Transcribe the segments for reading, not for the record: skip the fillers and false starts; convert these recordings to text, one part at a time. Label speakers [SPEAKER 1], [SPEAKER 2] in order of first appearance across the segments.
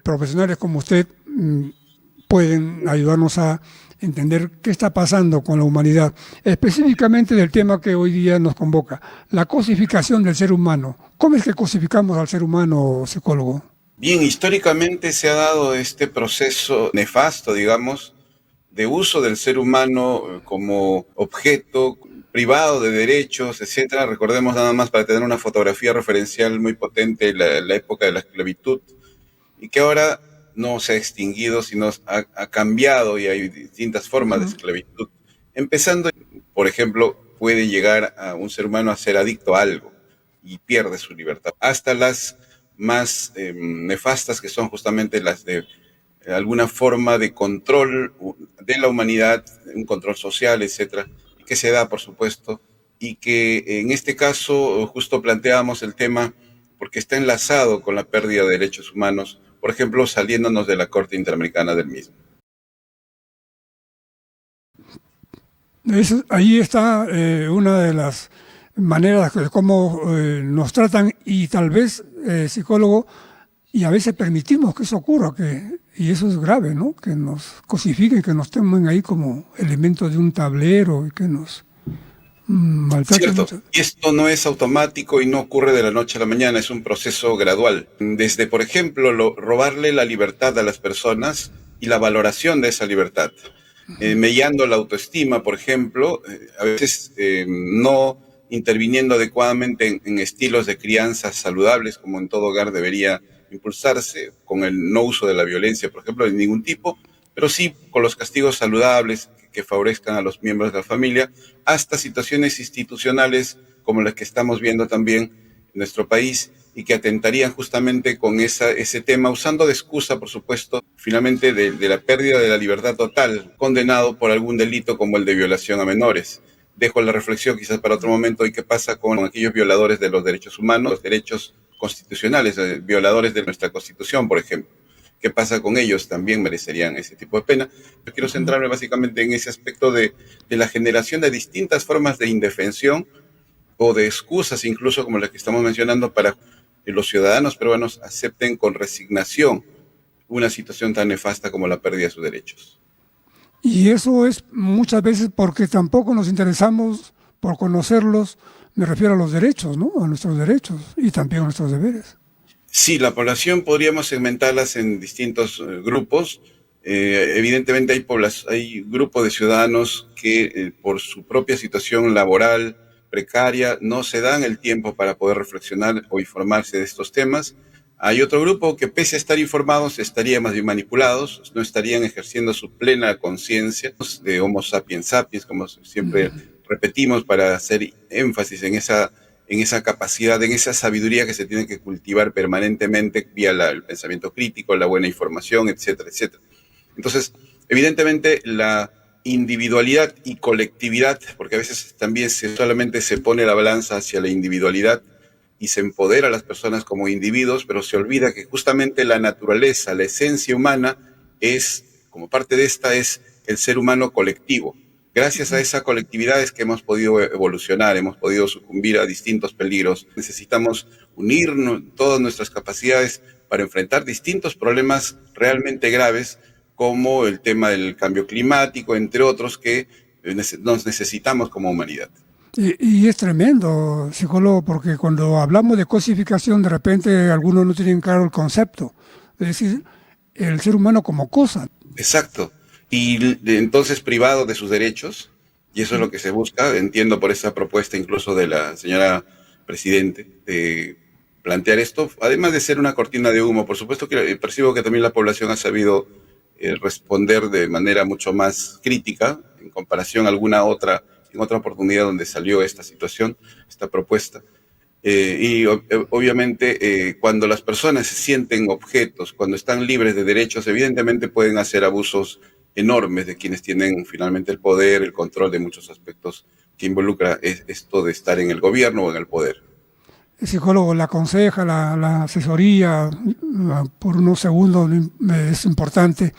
[SPEAKER 1] Profesionales como usted pueden ayudarnos a entender qué está pasando con la humanidad, específicamente del tema que hoy día nos convoca, la cosificación del ser humano. ¿Cómo es que cosificamos al ser humano, psicólogo?
[SPEAKER 2] Bien, históricamente se ha dado este proceso nefasto, digamos, de uso del ser humano como objeto privado de derechos, etcétera. Recordemos nada más para tener una fotografía referencial muy potente la época de la esclavitud y que ahora no se ha extinguido, sino ha cambiado y hay distintas formas de
[SPEAKER 1] Ujú.
[SPEAKER 2] esclavitud. Empezando, por ejemplo, puede llegar a un ser humano a ser adicto a algo y pierde su libertad, hasta las más nefastas, que son justamente las de alguna forma de control de la humanidad, un control social, etcétera, que se da, por supuesto, y que en este caso justo planteábamos el tema porque está enlazado con la pérdida de derechos humanos, por ejemplo, saliéndonos de la Corte Interamericana del mismo.
[SPEAKER 1] Ahí está una de las maneras de cómo nos tratan y tal vez, psicólogo, y a veces permitimos que eso ocurra, y eso es grave, ¿no? Que nos cosifiquen, que nos tomen ahí como elementos de un tablero y que nos maltraten
[SPEAKER 2] Cierto,
[SPEAKER 1] mucho.
[SPEAKER 2] y esto no es automático y no ocurre de la noche a la mañana, es un proceso gradual. Desde, por ejemplo, robarle la libertad a las personas y la valoración de esa libertad. Mellando la autoestima, por ejemplo, a veces no interviniendo adecuadamente en estilos de crianza saludables, como en todo hogar debería impulsarse, con el no uso de la violencia, por ejemplo, de ningún tipo, pero sí con los castigos saludables que favorezcan a los miembros de la familia, hasta situaciones institucionales como las que estamos viendo también en nuestro país y que atentarían justamente con ese tema, usando de excusa, por supuesto, finalmente de la pérdida de la libertad total, condenado por algún delito como el de violación a menores. Dejo la reflexión quizás para otro momento y qué pasa con aquellos violadores de los derechos humanos, los derechos constitucionales, violadores de nuestra Constitución, por ejemplo. ¿Qué pasa con ellos? También merecerían ese tipo de pena. Yo quiero centrarme básicamente en ese aspecto de la generación de distintas formas de indefensión o de excusas, incluso como las que estamos mencionando, para que los ciudadanos peruanos acepten con resignación una situación tan nefasta como la pérdida de sus derechos.
[SPEAKER 1] Y eso es muchas veces porque tampoco nos interesamos por conocerlos, me refiero a los derechos, ¿no? A nuestros derechos y también a nuestros deberes.
[SPEAKER 2] Sí, la población podríamos segmentarlas en distintos grupos. Evidentemente hay grupos de ciudadanos que por su propia situación laboral precaria no se dan el tiempo para poder reflexionar o informarse de estos temas. Hay otro grupo que pese a estar informados estarían más bien manipulados, no estarían ejerciendo su plena conciencia de Homo sapiens sapiens, como siempre repetimos para hacer énfasis en esa capacidad, en esa sabiduría que se tiene que cultivar permanentemente vía el pensamiento crítico, la buena información, etcétera, etcétera. Entonces, evidentemente, la individualidad y colectividad, porque a veces también solamente se pone la balanza hacia la individualidad y se empodera a las personas como individuos, pero se olvida que justamente la naturaleza, la esencia humana como parte de esta, es el ser humano colectivo. Gracias a esa colectividad es que hemos podido evolucionar, hemos podido sucumbir a distintos peligros. Necesitamos unir todas nuestras capacidades para enfrentar distintos problemas realmente graves, como el tema del cambio climático, entre otros, que nos necesitamos como humanidad.
[SPEAKER 1] Y es tremendo, psicólogo, porque cuando hablamos de cosificación, de repente algunos no tienen claro el concepto. Es decir, el ser humano como cosa.
[SPEAKER 2] Exacto. Y entonces privado de sus derechos, y eso es lo que se busca, entiendo por esa propuesta incluso de la señora Presidente, de plantear esto, además de ser una cortina de humo. Por supuesto que percibo que también la población ha sabido responder de manera mucho más crítica en comparación a en otra oportunidad donde salió esta situación, esta propuesta. Obviamente cuando las personas se sienten objetos, cuando están libres de derechos, evidentemente pueden hacer abusos enormes de quienes tienen finalmente el poder, el control de muchos aspectos que involucra esto de estar en el gobierno o en el poder.
[SPEAKER 1] El psicólogo la aconseja, la asesoría, por unos segundos es importante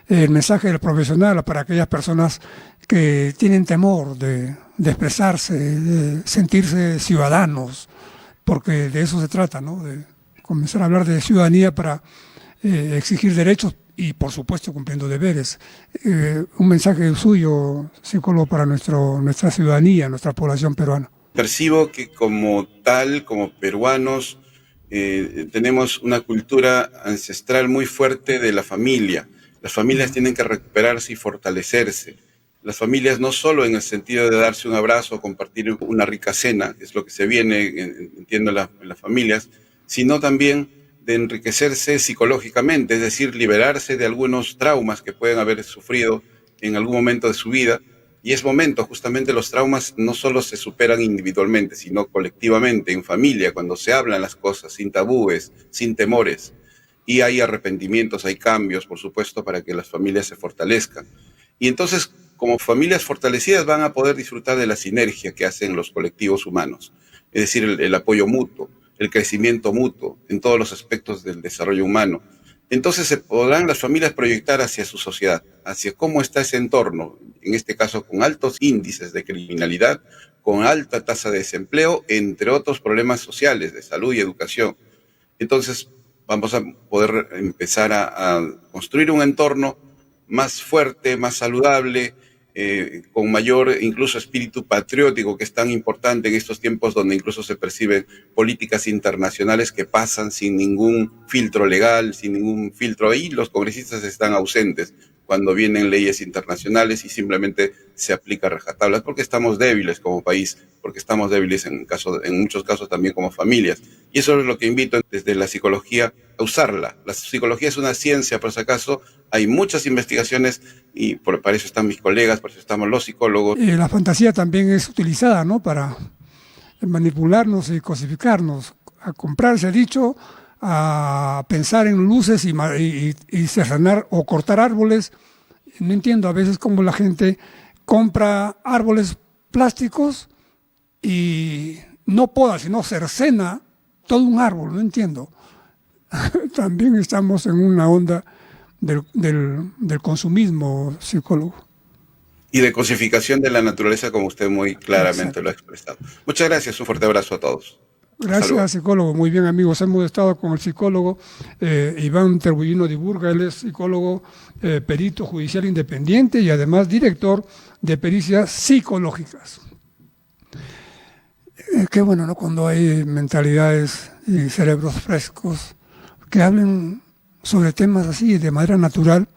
[SPEAKER 1] el mensaje del profesional para aquellas personas que tienen temor de expresarse, de sentirse ciudadanos, porque de eso se trata, ¿no? De comenzar a hablar de ciudadanía para exigir derechos y, por supuesto, cumpliendo deberes. Un mensaje suyo, psicólogo, para nuestra ciudadanía, nuestra población peruana.
[SPEAKER 2] Percibo que como tal, como peruanos, tenemos una cultura ancestral muy fuerte de la familia. Las familias tienen que recuperarse y fortalecerse. Las familias no solo en el sentido de darse un abrazo o compartir una rica cena, que es lo que se viene, entiendo, en las familias, sino también de enriquecerse psicológicamente, es decir, liberarse de algunos traumas que pueden haber sufrido en algún momento de su vida. Y es momento, justamente los traumas no solo se superan individualmente, sino colectivamente, en familia, cuando se hablan las cosas, sin tabúes, sin temores. Y hay arrepentimientos, hay cambios, por supuesto, para que las familias se fortalezcan. Y entonces, como familias fortalecidas, van a poder disfrutar de la sinergia que hacen los colectivos humanos. Es decir, el apoyo mutuo, el crecimiento mutuo en todos los aspectos del desarrollo humano. Entonces se podrán las familias proyectar hacia su sociedad, hacia cómo está ese entorno, en este caso con altos índices de criminalidad, con alta tasa de desempleo, entre otros problemas sociales de salud y educación. Entonces vamos a poder empezar a construir un entorno más fuerte, más saludable, con mayor incluso espíritu patriótico, que es tan importante en estos tiempos donde incluso se perciben políticas internacionales que pasan sin ningún filtro legal, sin ningún filtro, y los congresistas están ausentes cuando vienen leyes internacionales y simplemente se aplica rajatablas, porque estamos débiles como país, porque estamos débiles en muchos casos también como familias. Y eso es lo que invito desde la psicología a usarla. La psicología es una ciencia, por si acaso, hay muchas investigaciones y para eso están mis colegas, para eso estamos los psicólogos.
[SPEAKER 1] La fantasía también es utilizada, ¿no?, para manipularnos y cosificarnos, a comprar, se ha dicho, a pensar en luces y serranar o cortar árboles. No entiendo a veces cómo la gente compra árboles plásticos y no poda, sino cercena todo un árbol, no entiendo. También estamos en una onda del consumismo, psicólogo.
[SPEAKER 2] Y de cosificación de la naturaleza, como usted muy claramente
[SPEAKER 1] Exacto.
[SPEAKER 2] lo ha expresado. Muchas gracias, un fuerte abrazo a todos.
[SPEAKER 1] Gracias, psicólogo. Muy bien, amigos. Hemos estado con el psicólogo Iván Terbullino de Burga. Él es psicólogo, perito judicial independiente y además director de pericias psicológicas. Qué bueno, ¿no?, cuando hay mentalidades y cerebros frescos que hablen sobre temas así de manera natural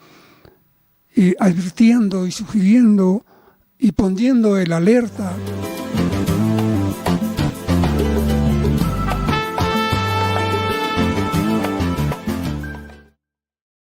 [SPEAKER 1] y advirtiendo y sugiriendo y poniendo el alerta